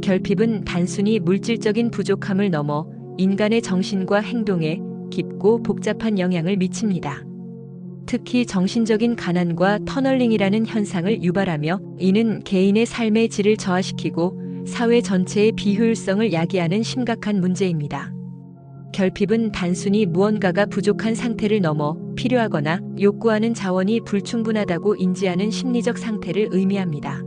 결핍은 단순히 물질적인 부족함을 넘어 인간의 정신과 행동에 깊고 복잡한 영향을 미칩니다. 특히 정신적인 가난과 터널링이라는 현상을 유발하며 이는 개인의 삶의 질을 저하시키고 사회 전체의 비효율성을 야기하는 심각한 문제입니다. 결핍은 단순히 무언가가 부족한 상태를 넘어 필요하거나 욕구하는 자원이 불충분하다고 인지하는 심리적 상태를 의미합니다.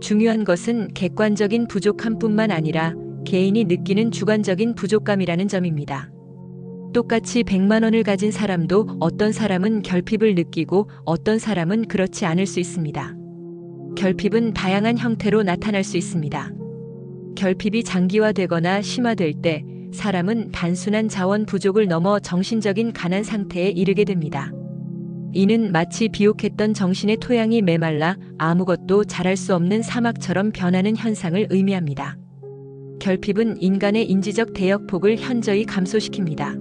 중요한 것은 객관적인 부족함뿐만 아니라 개인이 느끼는 주관적인 부족감이라는 점입니다. 똑같이 100만 원을 가진 사람도 어떤 사람은 결핍을 느끼고 어떤 사람은 그렇지 않을 수 있습니다. 결핍은 다양한 형태로 나타날 수 있습니다. 결핍이 장기화되거나 심화될 때 사람은 단순한 자원 부족을 넘어 정신적인 가난 상태에 이르게 됩니다. 이는 마치 비옥했던 정신의 토양이 메말라 아무것도 잘할 수 없는 사막처럼 변하는 현상을 의미합니다. 결핍은 인간의 인지적 대역폭을 현저히 감소시킵니다.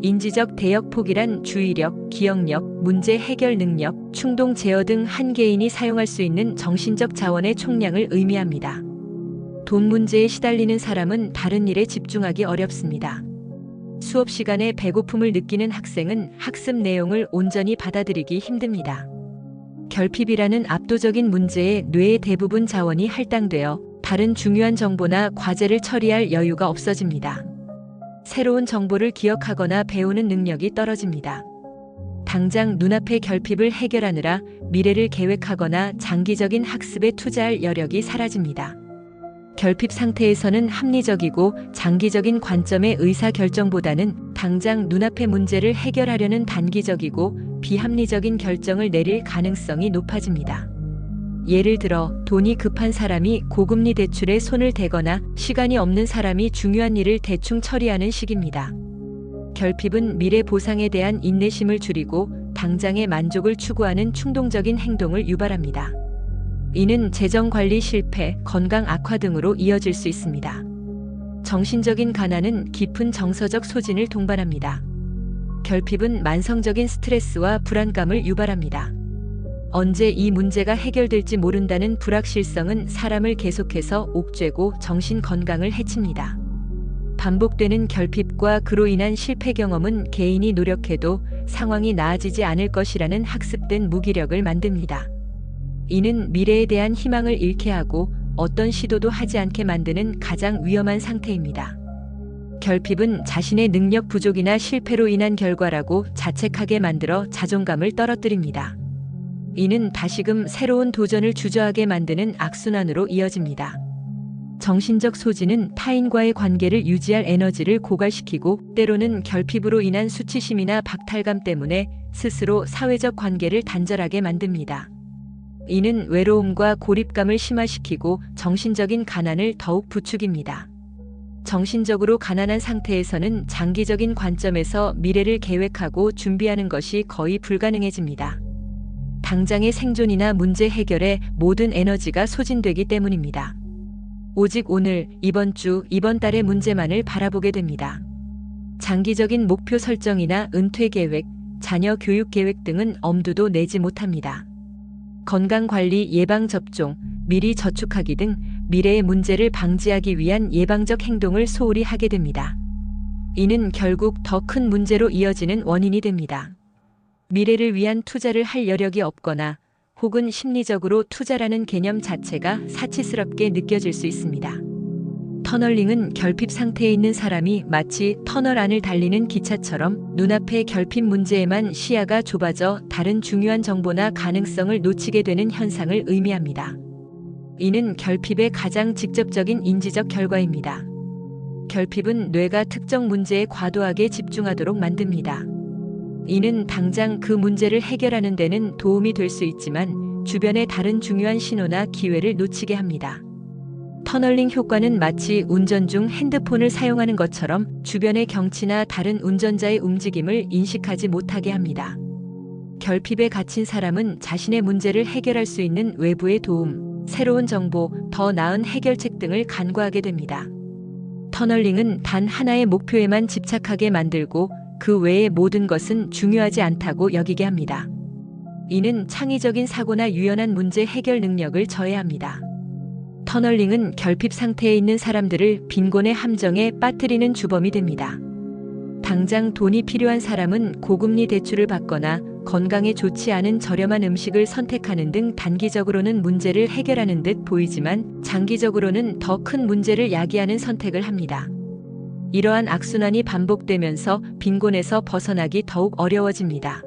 인지적 대역폭이란 주의력, 기억력, 문제 해결 능력, 충동 제어 등 한 개인이 사용할 수 있는 정신적 자원의 총량을 의미합니다. 돈 문제에 시달리는 사람은 다른 일에 집중하기 어렵습니다. 수업 시간에 배고픔을 느끼는 학생은 학습 내용을 온전히 받아들이기 힘듭니다. 결핍이라는 압도적인 문제에 뇌의 대부분 자원이 할당되어 다른 중요한 정보나 과제를 처리할 여유가 없어집니다. 새로운 정보를 기억하거나 배우는 능력이 떨어집니다. 당장 눈앞의 결핍을 해결하느라 미래를 계획하거나 장기적인 학습에 투자할 여력이 사라집니다. 결핍 상태에서는 합리적이고 장기적인 관점의 의사결정보다는 당장 눈앞의 문제를 해결하려는 단기적이고 비합리적인 결정을 내릴 가능성이 높아집니다. 예를 들어 돈이 급한 사람이 고금리 대출에 손을 대거나 시간이 없는 사람이 중요한 일을 대충 처리하는 식입니다. 결핍은 미래 보상에 대한 인내심을 줄이고 당장의 만족을 추구하는 충동적인 행동을 유발합니다. 이는 재정관리 실패, 건강 악화 등으로 이어질 수 있습니다. 정신적인 가난은 깊은 정서적 소진을 동반합니다. 결핍은 만성적인 스트레스와 불안감을 유발합니다. 언제 이 문제가 해결될지 모른다는 불확실성은 사람을 계속해서 옥죄고 정신 건강을 해칩니다. 반복되는 결핍과 그로 인한 실패 경험은 개인이 노력해도 상황이 나아지지 않을 것이라는 학습된 무기력을 만듭니다. 이는 미래에 대한 희망을 잃게 하고 어떤 시도도 하지 않게 만드는 가장 위험한 상태입니다. 결핍은 자신의 능력 부족이나 실패로 인한 결과라고 자책하게 만들어 자존감을 떨어뜨립니다. 이는 다시금 새로운 도전을 주저하게 만드는 악순환으로 이어집니다. 정신적 소진은 타인과의 관계를 유지할 에너지를 고갈시키고 때로는 결핍으로 인한 수치심이나 박탈감 때문에 스스로 사회적 관계를 단절하게 만듭니다. 이는 외로움과 고립감을 심화시키고 정신적인 가난을 더욱 부추깁니다. 정신적으로 가난한 상태에서는 장기적인 관점에서 미래를 계획하고 준비하는 것이 거의 불가능해집니다. 당장의 생존이나 문제 해결에 모든 에너지가 소진되기 때문입니다. 오직 오늘, 이번 주, 이번 달의 문제만을 바라보게 됩니다. 장기적인 목표 설정이나 은퇴 계획, 자녀 교육 계획 등은 엄두도 내지 못합니다. 건강관리, 예방접종, 미리 저축하기 등 미래의 문제를 방지하기 위한 예방적 행동을 소홀히 하게 됩니다. 이는 결국 더 큰 문제로 이어지는 원인이 됩니다. 미래를 위한 투자를 할 여력이 없거나 혹은 심리적으로 투자라는 개념 자체가 사치스럽게 느껴질 수 있습니다. 터널링은 결핍 상태에 있는 사람이 마치 터널 안을 달리는 기차처럼 눈앞의 결핍 문제에만 시야가 좁아져 다른 중요한 정보나 가능성을 놓치게 되는 현상을 의미합니다. 이는 결핍의 가장 직접적인 인지적 결과입니다. 결핍은 뇌가 특정 문제에 과도하게 집중하도록 만듭니다. 이는 당장 그 문제를 해결하는 데는 도움이 될 수 있지만 주변의 다른 중요한 신호나 기회를 놓치게 합니다. 터널링 효과는 마치 운전 중 핸드폰을 사용하는 것처럼 주변의 경치나 다른 운전자의 움직임을 인식하지 못하게 합니다. 결핍에 갇힌 사람은 자신의 문제를 해결할 수 있는 외부의 도움, 새로운 정보, 더 나은 해결책 등을 간과하게 됩니다. 터널링은 단 하나의 목표에만 집착하게 만들고 그 외의 모든 것은 중요하지 않다고 여기게 합니다. 이는 창의적인 사고나 유연한 문제 해결 능력을 저해합니다. 터널링은 결핍 상태에 있는 사람들을 빈곤의 함정에 빠뜨리는 주범이 됩니다. 당장 돈이 필요한 사람은 고금리 대출을 받거나 건강에 좋지 않은 저렴한 음식을 선택하는 등 단기적으로는 문제를 해결하는 듯 보이지만 장기적으로는 더 큰 문제를 야기하는 선택을 합니다. 이러한 악순환이 반복되면서 빈곤에서 벗어나기 더욱 어려워집니다.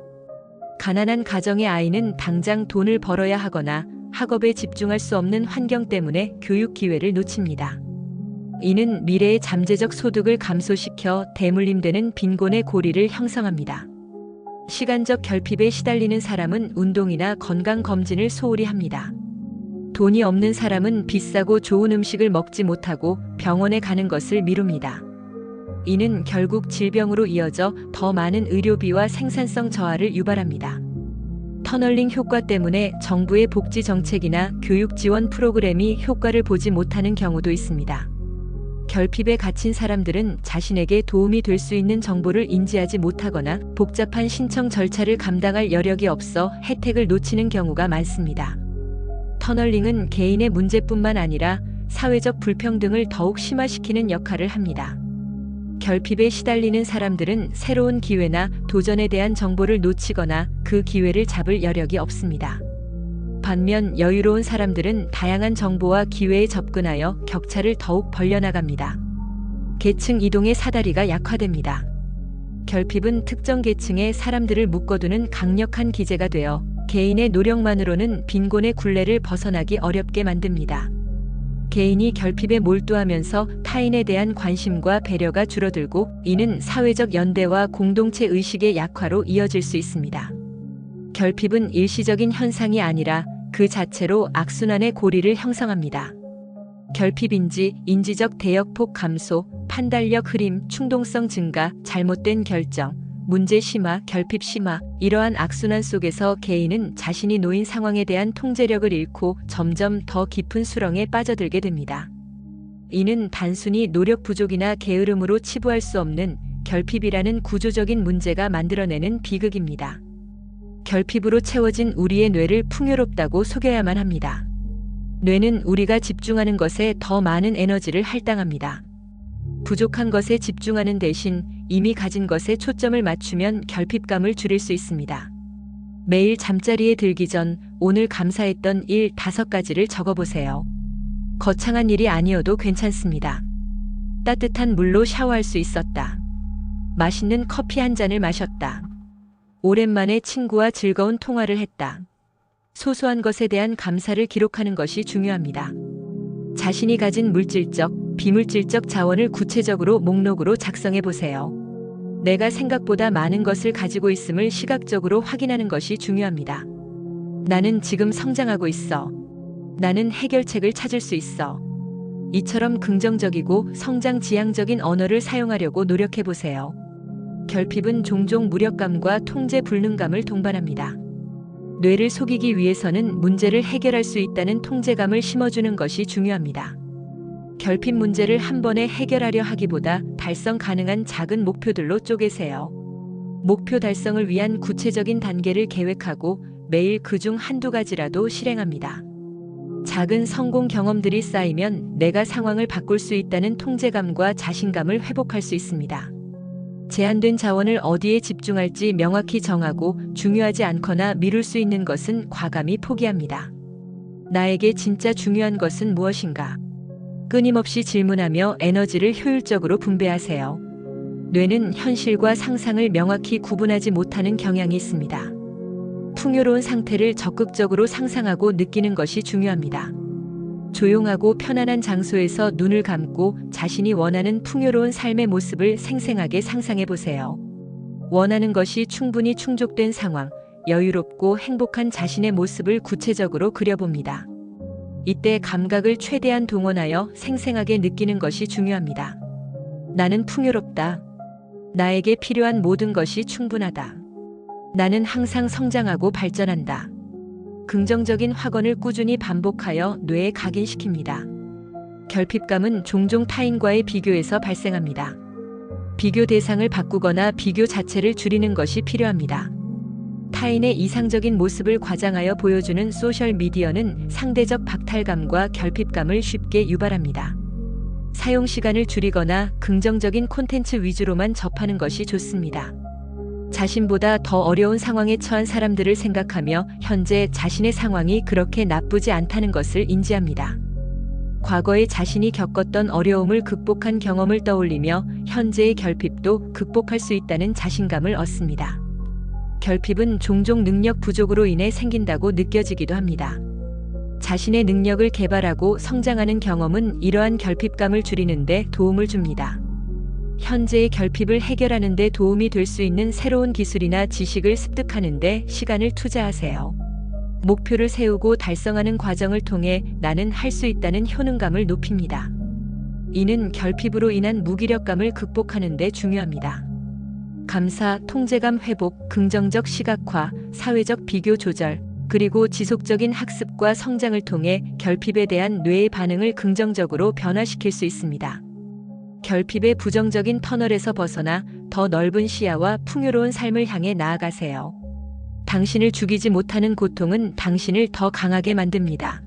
가난한 가정의 아이는 당장 돈을 벌어야 하거나 학업에 집중할 수 없는 환경 때문에 교육 기회를 놓칩니다. 이는 미래의 잠재적 소득을 감소시켜 대물림되는 빈곤의 고리를 형성합니다. 시간적 결핍에 시달리는 사람은 운동이나 건강검진을 소홀히 합니다. 돈이 없는 사람은 비싸고 좋은 음식을 먹지 못하고 병원에 가는 것을 미룹니다. 이는 결국 질병으로 이어져 더 많은 의료비와 생산성 저하를 유발합니다. 터널링 효과 때문에 정부의 복지 정책이나 교육 지원 프로그램이 효과를 보지 못하는 경우도 있습니다. 결핍에 갇힌 사람들은 자신에게 도움이 될 수 있는 정보를 인지하지 못하거나 복잡한 신청 절차를 감당할 여력이 없어 혜택을 놓치는 경우가 많습니다. 터널링은 개인의 문제뿐만 아니라 사회적 불평등을 더욱 심화시키는 역할을 합니다. 결핍에 시달리는 사람들은 새로운 기회나 도전에 대한 정보를 놓치거나 그 기회를 잡을 여력이 없습니다. 반면 여유로운 사람들은 다양한 정보와 기회에 접근하여 격차를 더욱 벌려나갑니다. 계층 이동의 사다리가 약화됩니다. 결핍은 특정 계층의 사람들을 묶어두는 강력한 기제가 되어 개인의 노력만으로는 빈곤의 굴레를 벗어나기 어렵게 만듭니다. 개인이 결핍에 몰두하면서 타인에 대한 관심과 배려가 줄어들고 이는 사회적 연대와 공동체 의식의 약화로 이어질 수 있습니다. 결핍은 일시적인 현상이 아니라 그 자체로 악순환의 고리를 형성합니다. 결핍인지 인지적 대역폭 감소, 판단력 흐림, 충동성 증가, 잘못된 결정, 문제 심화, 결핍 심화, 이러한 악순환 속에서 개인은 자신이 놓인 상황에 대한 통제력을 잃고 점점 더 깊은 수렁에 빠져들게 됩니다. 이는 단순히 노력 부족이나 게으름으로 치부할 수 없는 결핍이라는 구조적인 문제가 만들어내는 비극입니다. 결핍으로 채워진 우리의 뇌를 풍요롭다고 속여야만 합니다. 뇌는 우리가 집중하는 것에 더 많은 에너지를 할당합니다. 부족한 것에 집중하는 대신 이미 가진 것에 초점을 맞추면 결핍감을 줄일 수 있습니다. 매일 잠자리에 들기 전 오늘 감사했던 일 5가지를 적어보세요. 거창한 일이 아니어도 괜찮습니다. 따뜻한 물로 샤워할 수 있었다. 맛있는 커피 한 잔을 마셨다. 오랜만에 친구와 즐거운 통화를 했다. 소소한 것에 대한 감사를 기록하는 것이 중요합니다. 자신이 가진 물질적, 비물질적 자원을 구체적으로 목록으로 작성해 보세요. 내가 생각보다 많은 것을 가지고 있음을 시각적으로 확인하는 것이 중요합니다. 나는 지금 성장하고 있어. 나는 해결책을 찾을 수 있어. 이처럼 긍정적이고 성장 지향적인 언어를 사용하려고 노력해 보세요. 결핍은 종종 무력감과 통제 불능감을 동반합니다. 뇌를 속이기 위해서는 문제를 해결할 수 있다는 통제감을 심어주는 것이 중요합니다. 결핍 문제를 한 번에 해결하려 하기보다 달성 가능한 작은 목표들로 쪼개세요. 목표 달성을 위한 구체적인 단계를 계획하고 매일 그중 한두 가지라도 실행합니다. 작은 성공 경험들이 쌓이면 내가 상황을 바꿀 수 있다는 통제감과 자신감을 회복할 수 있습니다. 제한된 자원을 어디에 집중할지 명확히 정하고 중요하지 않거나 미룰 수 있는 것은 과감히 포기합니다. 나에게 진짜 중요한 것은 무엇인가? 끊임없이 질문하며 에너지를 효율적으로 분배하세요. 뇌는 현실과 상상을 명확히 구분하지 못하는 경향이 있습니다. 풍요로운 상태를 적극적으로 상상하고 느끼는 것이 중요합니다. 조용하고 편안한 장소에서 눈을 감고 자신이 원하는 풍요로운 삶의 모습을 생생하게 상상해 보세요. 원하는 것이 충분히 충족된 상황, 여유롭고 행복한 자신의 모습을 구체적으로 그려봅니다. 이때 감각을 최대한 동원하여 생생하게 느끼는 것이 중요합니다. 나는 풍요롭다. 나에게 필요한 모든 것이 충분하다. 나는 항상 성장하고 발전한다. 긍정적인 확언을 꾸준히 반복하여 뇌에 각인시킵니다. 결핍감은 종종 타인과의 비교에서 발생합니다. 비교 대상을 바꾸거나 비교 자체를 줄이는 것이 필요합니다. 타인의 이상적인 모습을 과장하여 보여주는 소셜미디어는 상대적 박탈감과 결핍감을 쉽게 유발합니다. 사용 시간을 줄이거나 긍정적인 콘텐츠 위주로만 접하는 것이 좋습니다. 자신보다 더 어려운 상황에 처한 사람들을 생각하며 현재 자신의 상황이 그렇게 나쁘지 않다는 것을 인지합니다. 과거에 자신이 겪었던 어려움을 극복한 경험을 떠올리며 현재의 결핍도 극복할 수 있다는 자신감을 얻습니다. 결핍은 종종 능력 부족으로 인해 생긴다고 느껴지기도 합니다. 자신의 능력을 개발하고 성장하는 경험은 이러한 결핍감을 줄이는 데 도움을 줍니다. 현재의 결핍을 해결하는 데 도움이 될 수 있는 새로운 기술이나 지식을 습득하는 데 시간을 투자하세요. 목표를 세우고 달성하는 과정을 통해 나는 할 수 있다는 효능감을 높입니다. 이는 결핍으로 인한 무기력감을 극복하는 데 중요합니다. 감사, 통제감 회복, 긍정적 시각화, 사회적 비교 조절, 그리고 지속적인 학습과 성장을 통해 결핍에 대한 뇌의 반응을 긍정적으로 변화시킬 수 있습니다. 결핍의 부정적인 터널에서 벗어나 더 넓은 시야와 풍요로운 삶을 향해 나아가세요. 당신을 죽이지 못하는 고통은 당신을 더 강하게 만듭니다.